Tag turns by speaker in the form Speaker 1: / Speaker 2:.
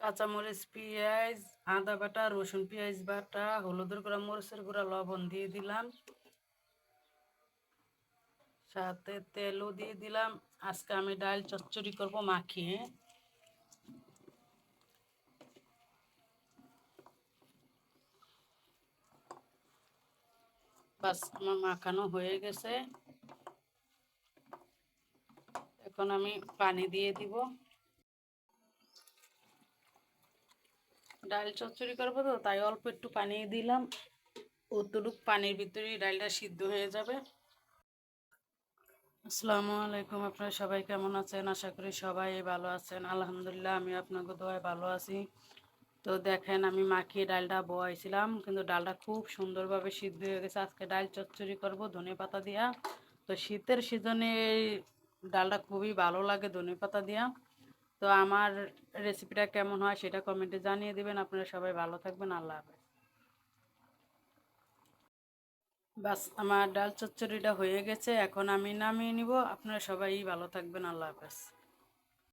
Speaker 1: কাঁচামরিচ, পেঁয়াজ, আদা বাটা, রসুন পেঁয়াজ বাটা, হলুদের গুঁড়া, মরিচের গুঁড়া, লবণ দিয়ে দিলাম, সাথে তেলও দিয়ে দিলাম। আজকে আমি ডাল চচ্চড়ি করব মাখিয়ে। বাস আমার মাখানো হয়ে গেছে। এখন আমি পানি দিয়ে দিব। ডাল চচ্চড়ি করবো তো তাই অল্প একটু পানি দিলাম। অতটুক পানির ভিতরেই ডালটা সিদ্ধ হয়ে যাবে। আসসালামু আলাইকুম, আপনারা সবাই কেমন আছেন? আশা করি সবাই ভালো আছেন। আলহামদুলিল্লাহ আমি আপনাকে দোয়ায় ভালো আছি। তো দেখেন আমি মাখিয়ে ডালটা বয়াইছিলাম, কিন্তু ডালটা খুব সুন্দরভাবে সিদ্ধ হয়ে গেছে। আজকে ডাল চচ্চড়ি করব ধনেপাতা দিয়া। তো শীতের সিজনে এই ডালটা খুবই ভালো লাগে ধনেপাতা দিয়া। তো আমার রেসিপিটা কেমন হয় সেটা কমেন্টে জানিয়ে দিবেন। আপনারা সবাই ভালো থাকবেন। আল্লাহ হাফেজ। বাস আমার ডাল চচ্চড়িটা হয়ে গেছে, এখন আমি নামিয়ে নিব। আপনারা সবাই ভালো থাকবেন। আল্লাহ হাফেজ।